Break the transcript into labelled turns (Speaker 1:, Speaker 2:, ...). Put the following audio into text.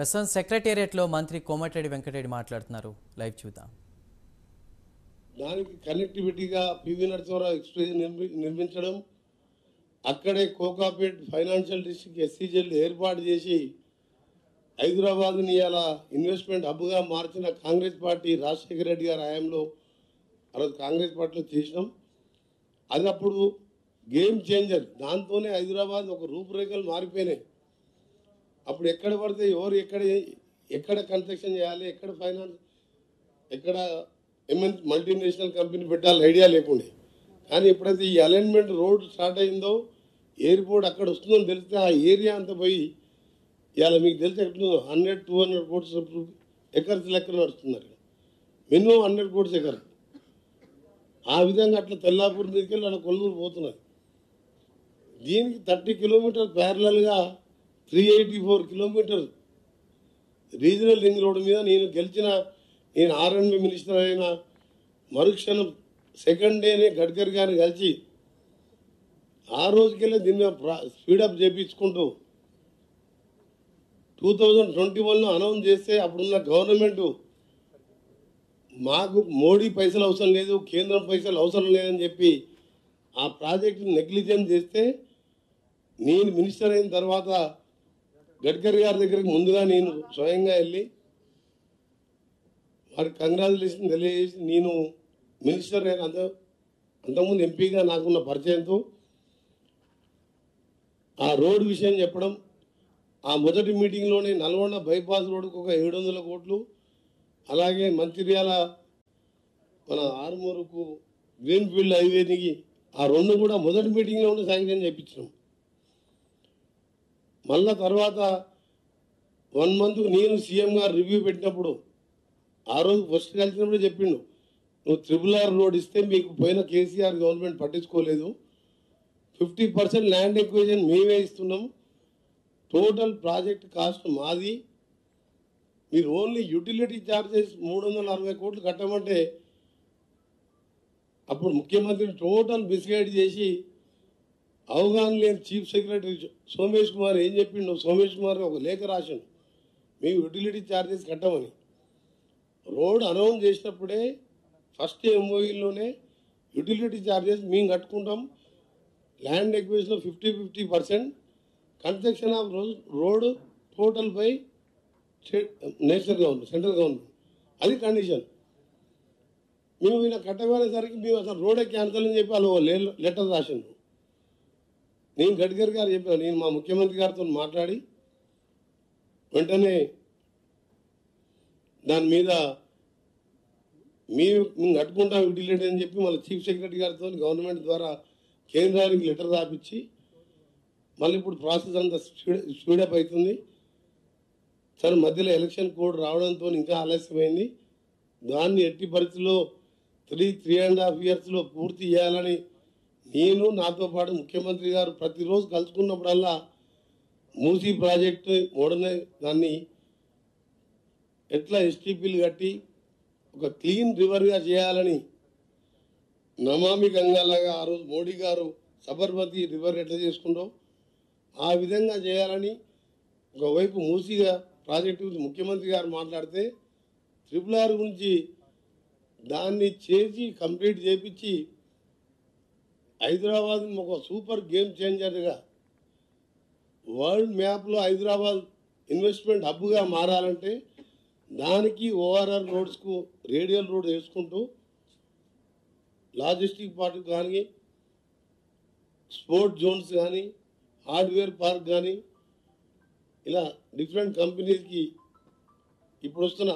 Speaker 1: ప్రస్తుతం సెక్రటేరియట్లో మంత్రి కోమటిరెడ్డి వెంకటరెడ్డి మాట్లాడుతున్నారు. లైవ్ చూద్దాం.
Speaker 2: దానికి కనెక్టివిటీగా పివి నరసింహారావు ఎక్స్ప్రెస్ నిర్మించడం, అక్కడే కోకాపేట్ ఫైనాన్షియల్ డిస్ట్రిక్ట్ ఎస్సీజెల్ ఏర్పాటు చేసి హైదరాబాద్ని ఇలా ఇన్వెస్ట్మెంట్ హబ్గా మార్చిన కాంగ్రెస్ పార్టీ రాజశేఖర రెడ్డి గారి హయాంలో ఆ రోజు కాంగ్రెస్ పార్టీలో చేసినాం. అది అప్పుడు గేమ్ చేంజర్. దాంతోనే హైదరాబాద్ ఒక రూపురేఖలు మారిపోయినాయి. అప్పుడు ఎక్కడ పడితే ఎవరు ఎక్కడ కన్స్ట్రక్షన్ చేయాలి, ఎక్కడ ఫైనాన్స్, ఎక్కడ మల్టీనేషనల్ కంపెనీ పెట్టాలి ఐడియా లేకుండే. కానీ ఎప్పుడైతే ఈ అలైన్మెంట్ రోడ్ స్టార్ట్ అయిందో, ఎయిర్పోర్ట్ అక్కడ వస్తుందని తెలిస్తే ఆ ఏరియా అంతా పోయి ఇవాళ మీకు తెలిసి ఎట్లుందో 100-200 కోట్స్ ఎకర్స్ లెక్కన నడుస్తున్నారు. మినిమం 100 కోట్స్ ఎకర్. ఆ విధంగా అట్లా తెల్లాపూర్ మీదకి వెళ్ళి అలా కొల్లూరు పోతున్నారు. దీనికి 30 కిలోమీటర్ ప్యారలల్గా 384 కిలోమీటర్ రీజనల్ రింగ్ రోడ్డు మీద నేను ఆర్ఎన్బి మినిస్టర్ అయిన మరుక్షణం సెకండ్ డేనే గడ్కరీ గారిని కలిసి ఆ రోజుకెళ్ళి దీన్ని స్పీడప్ చేయించుకుంటూ 2021లో అనౌన్స్ చేస్తే అప్పుడున్న గవర్నమెంట్ మాకు మోడీ పైసలు అవసరం లేదు, కేంద్రం పైసలు అవసరం లేదని చెప్పి ఆ ప్రాజెక్టుని నెగ్లిజెన్స్ చేస్తే, నేను మినిస్టర్ అయిన తర్వాత గడ్కరీ గారి దగ్గరికి ముందుగా నేను స్వయంగా వెళ్ళి వారికి కంగ్రాచులేషన్ తెలియజేసి, నేను మినిస్టర్ అయిన అంతకుముందు ఎంపీగా నాకున్న పరిచయంతో ఆ రోడ్డు విషయం చెప్పడం, ఆ మొదటి మీటింగ్లోనే నల్గొండ బైపాస్ రోడ్డుకు ఒక 700 కోట్లు, అలాగే మంచిర్యాల మన ఆర్మూరుకు గ్రీన్ఫీల్డ్ హైవేకి ఆ రెండు కూడా మొదటి మీటింగ్లో ఉండి శాంక్షన్ చేయించినాం. మళ్ళా తర్వాత 1 మంత్ నేను సీఎం గారు రివ్యూ పెట్టినప్పుడు ఆ రోజు ఫస్ట్ కలిసినప్పుడే చెప్పిండు, నువ్వు RRR రోడ్ ఇస్తే మీకు పోయిన కేసీఆర్ గవర్నమెంట్ పట్టించుకోలేదు, 50% ల్యాండ్ ఎక్విజిషన్ మేమే ఇస్తున్నాం, టోటల్ ప్రాజెక్ట్ కాస్ట్ మాది, మీరు ఓన్లీ యూటిలిటీ ఛార్జెస్ 360 కోట్లు కట్టమంటే అప్పుడు ముఖ్యమంత్రిని టోటల్ మిస్గైడ్ చేసి అవగాహన లేని చీఫ్ సెక్రటరీ సోమేష్ కుమార్ ఏం చెప్పిండు, సోమేష్ కుమార్ ఒక లేఖ రాసిండు మేము యూటిలిటీ ఛార్జెస్ కట్టమని. రోడ్ అనౌన్స్ చేసినప్పుడే ఫస్ట్ ఎంఓఈలోనే యూటిలిటీ ఛార్జెస్ మేము కట్టుకుంటాం, ల్యాండ్ ఎక్విజిషన్లో 50% construction of road total by national government, central government, అది కండిషన్. మేము ఇలా కట్టబోయేసరికి మేము అసలు రోడే క్యాన్సల్ అని చెప్పి వాళ్ళు లెటర్ రాసిండు. నేను గడ్కరీ గారు చెప్పాను, నేను మా ముఖ్యమంత్రి గారితో మాట్లాడి వెంటనే దాని మీద మేము కట్టుకుంటాం యూటిలిటీ అని చెప్పి మళ్ళీ చీఫ్ సెక్రటరీ గారితో గవర్నమెంట్ ద్వారా కేంద్రానికి లెటర్ రాపించి మళ్ళీ ఇప్పుడు ప్రాసెస్ అంతా స్పీడప్ అవుతుంది. సరే మధ్యలో ఎలక్షన్ కోడ్ రావడంతో ఇంకా ఆలస్యమైంది. దాన్ని ఎట్టి పరిస్థితుల్లో 3.5 ఇయర్స్లో పూర్తి చేయాలని నేను, నాతో పాటు ముఖ్యమంత్రి గారు ప్రతిరోజు కలుసుకున్నప్పుడల్లా మూసీ ప్రాజెక్టు దాన్ని ఎట్లా ఎస్టీపీలు కట్టి ఒక క్లీన్ రివర్గా చేయాలని, నమామి గంగాలాగా ఆ రోజు మోడీ గారు సబర్మతి రివర్ ఎట్లా చేసుకుంటాం ఆ విధంగా చేయాలని ఒకవైపు మూసీగా ప్రాజెక్టు గురించి ముఖ్యమంత్రి గారు మాట్లాడితే, RRR గురించి దాన్ని చేసి కంప్లీట్ చేపించి హైదరాబాద్ ఒక సూపర్ గేమ్ చేంజర్గా వరల్డ్ మ్యాప్లో హైదరాబాద్ ఇన్వెస్ట్మెంట్ హబ్గా మారాలంటే దానికి ఓఆర్ఆర్ రోడ్స్కు రేడియల్ రోడ్ వేసుకుంటూ లాజిస్టిక్ పార్క్ కానీ, స్పోర్ట్స్ జోన్స్ కానీ, హార్డ్వేర్ పార్క్ కానీ, ఇలా డిఫరెంట్ కంపెనీస్కి ఇప్పుడు వస్తున్న